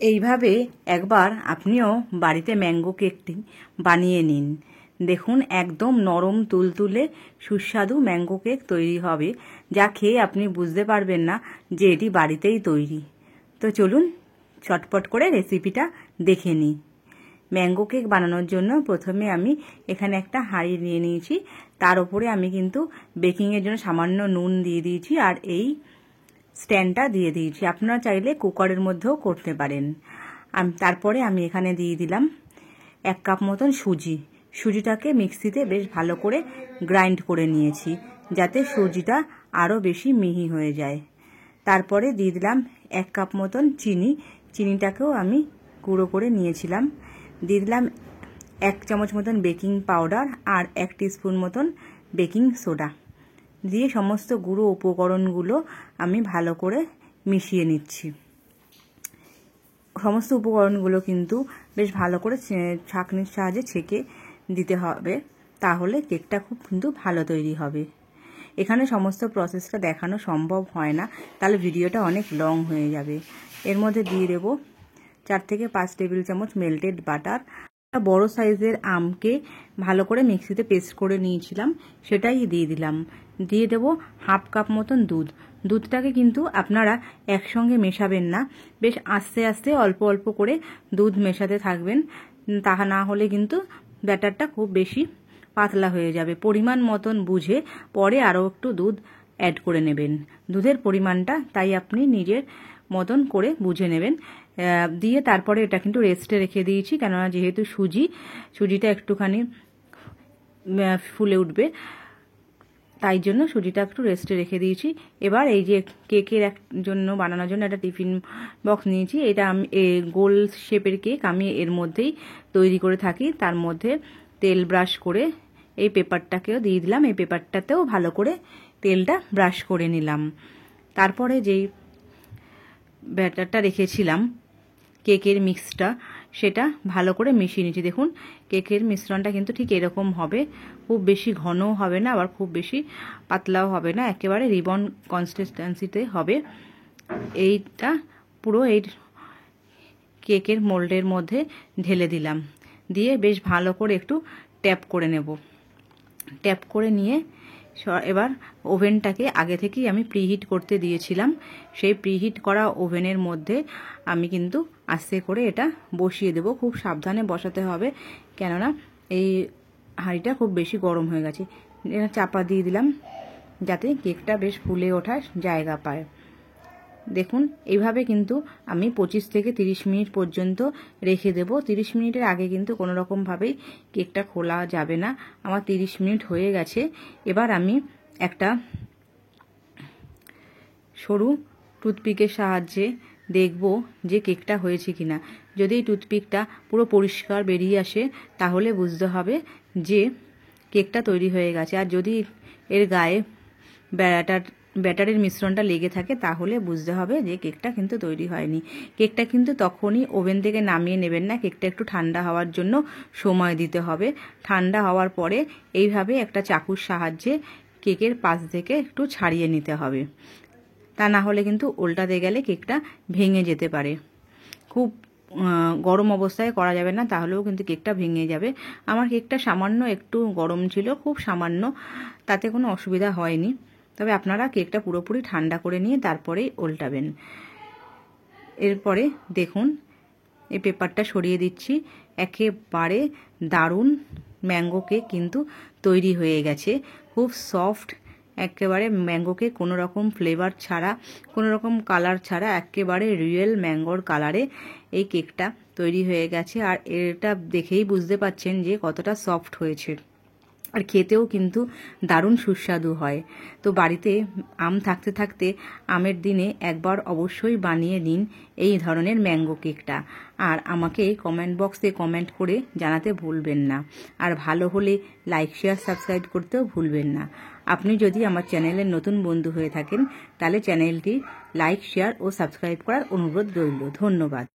এইভাবে একবার আপনিও বাড়িতে ম্যাঙ্গো কেকটি বানিয়ে নিন। দেখুন একদম নরম তুলতুলে সুস্বাদু ম্যাঙ্গো কেক তৈরি হবে, যা খেয়ে আপনি বুঝতে পারবেন না যে এটি বাড়িতেই তৈরি। তো চলুন চটপট করে রেসিপিটা দেখে নিই। ম্যাঙ্গো কেক বানানোর জন্য প্রথমে আমি এখানে একটা হাঁড়ি নিয়ে নিয়েছি। তার উপরে আমি কিন্তু বেকিংয়ের জন্য সামান্য নুন দিয়ে দিয়েছি আর এই স্ট্যান্ডটা দিয়ে দিয়েছি। আপনারা চাইলে কুকারের মধ্যেও করতে পারেন। তারপরে আমি এখানে দিয়ে দিলাম 1 কাপ মতন সুজি। সুজিটাকে মিক্সিতে বেশ ভালো করে গ্রাইন্ড করে নিয়েছি, যাতে সুজিটা আরও বেশি মিহি হয়ে যায়। তারপরে দিয়ে দিলাম 1 কাপ মতন চিনি। চিনিটাকেও আমি গুঁড়ো করে নিয়েছিলাম। দিয়ে দিলাম 1 চামচ মতন বেকিং পাউডার আর 1 টিস্পুন মতন বেকিং সোডা। দিয়ে সমস্ত গুঁড়ো উপকরণগুলো আমি ভালো করে মিশিয়ে নিচ্ছি। সমস্ত উপকরণগুলো কিন্তু বেশ ভালো করে ছাঁকনির সাহায্যে ছেঁকে দিতে হবে, তাহলে কেকটা খুব কিন্তু ভালো তৈরি হবে। এখানে সমস্ত প্রসেসটা দেখানো সম্ভব হয় না, তাহলে ভিডিওটা অনেক লং হয়ে যাবে। এর মধ্যে দিয়ে দেব 4 থেকে 5 টেবিল চামচ মেল্টেড বাটার। বড় সাইজের আমকে ভালো করে মিক্সিতে পেস্ট করে নিয়েছিলাম, সেটাই দিয়ে দিলাম। দিয়ে দেব 1/2 কাপ মতন দুধ। দুধটাকে কিন্তু আপনারা একসঙ্গে মেশাবেন না, বেশ আস্তে আস্তে অল্প অল্প করে দুধ মেশাতে থাকবেন, তা না হলে কিন্তু ব্যাটারটা খুব বেশি পাতলা হয়ে যাবে। পরিমাণ মতন বুঝে পরে আরও একটু দুধ অ্যাড করে নেবেন। দুধের পরিমাণটা তাই আপনি নিজের মতন করে বুঝে নেবেন। দিয়ে তারপরে এটা কিন্তু রেস্টে রেখে দিয়েছি, কেননা যেহেতু সুজিটা একটুখানি ফুলে উঠবে, তাই জন্য সুজিটা একটু রেস্টে রেখে দিয়েছি। এবার এই যে কেকের জন্য বানানোর জন্য একটা টিফিন বক্স নিয়েছি। এটা আমি গোল শেপের কেক আমি এর মধ্যেই তৈরি করে থাকি। তার মধ্যে তেল ব্রাশ করে এই পেপারটাকেও দিয়ে দিলাম। এই পেপারটাতেও ভালো করে তেলটা ব্রাশ করে নিলাম। তারপরে যেই ব্যাটারটা রেখেছিলাম কেকের মিক্সটা, সেটা ভালো করে মিশিয়ে নিচ্ছি। দেখুন কেকের মিশ্রণটা কিন্তু ঠিক এরকম হবে, খুব বেশি ঘনও হবে না, আবার খুব বেশি পাতলাও হবে না, একেবারে রিবন কনসিস্টেন্সিতে হবে। এইটা পুরো এই কেকের মোল্ডের মধ্যে ঢেলে দিলাম। দিয়ে বেশ ভালো করে একটু ট্যাপ করে নেব। ট্যাপ করে নিয়ে এবার ওভেনটাকে আগে থেকেই আমি প্রিহিট করতে দিয়েছিলাম। সেই প্রিহিট করা ওভেনের মধ্যে আমি কিন্তু আস্তে করে এটা বসিয়ে দেব। খুব সাবধানে বসাতে হবে, কেননা এই হাঁড়িটা খুব বেশি গরম হয়ে গেছে। এটা চাপা দিয়ে দিলাম যাতে কেকটা বেশ ফুলে ওঠার জায়গা পায়। দেখুন এইভাবে কিন্তু আমি 25 থেকে 30 মিনিট পর্যন্ত রেখে দেব। 30 মিনিটের আগে কিন্তু কোনো রকমভাবেই কেকটা খোলা যাবে না। আমার 30 মিনিট হয়ে গেছে। এবার আমি একটা সরু টুথপিকের সাহায্যে দেখব যে কেকটা হয়েছে কিনা। যদি এই টুথপিকটা পুরো পরিষ্কার বেরিয়ে আসে, তাহলে বুঝতে হবে যে কেকটা তৈরি হয়ে গেছে। আর যদি এর গায়ে ব্যাটারের মিশ্রণটা লেগে থাকে, তাহলে বুঝতে হবে যে কেকটা কিন্তু তৈরি হয়নি। কেকটা কিন্তু তখনই ওভেন থেকে নামিয়ে নেবেন না, কেকটা একটু ঠান্ডা হওয়ার জন্য সময় দিতে হবে। ঠান্ডা হওয়ার পরে এইভাবে একটা চাকুর সাহায্যে কেকের পাশ থেকে একটু ছাড়িয়ে নিতে হবে, তা না হলে কিন্তু উল্টাতে গেলে কেকটা ভেঙে যেতে পারে। খুব গরম অবস্থায় করা যাবে না, তাহলেও কিন্তু কেকটা ভেঙে যাবে। আমার কেকটা সামান্য একটু গরম ছিল, খুব সামান্য, তাতে কোনো অসুবিধা হয়নি। তবে আপনারা কেকটা পুরোপুরি ঠান্ডা করে নিয়ে তারপরেই উল্টাবেন। এরপরে দেখুন এই পেপারটা সরিয়ে দিচ্ছি। একেবারে দারুণ ম্যাঙ্গো কেক কিন্তু তৈরি হয়ে গেছে। খুব সফট একেবারে ম্যাঙ্গো কেক, কোনো রকম ফ্লেভার ছাড়া, কোনো রকম কালার ছাড়া, একেবারে রিয়েল ম্যাঙ্গোর কালারে এই কেকটা তৈরি হয়ে গেছে। আর এটা দেখেই বুঝতে পাচ্ছেন যে কতটা সফট হয়েছে। আর খেতেও কিন্তু দারুণ সুস্বাদু হয়। তো বাড়িতে আম থাকতে থাকতে আমের দিনে একবার অবশ্যই বানিয়ে নিন এই ধরনের ম্যাঙ্গো কেকটা। আর আমাকে কমেন্ট বক্সে কমেন্ট করে জানাতে ভুলবেন না। আর ভালো হলে লাইক, শেয়ার, সাবস্ক্রাইব করতেও ভুলবেন না। আপনি যদি আমার চ্যানেলের নতুন বন্ধু হয়ে থাকেন, তাহলে চ্যানেলটি লাইক, শেয়ার ও সাবস্ক্রাইব করার অনুরোধ রইল। ধন্যবাদ।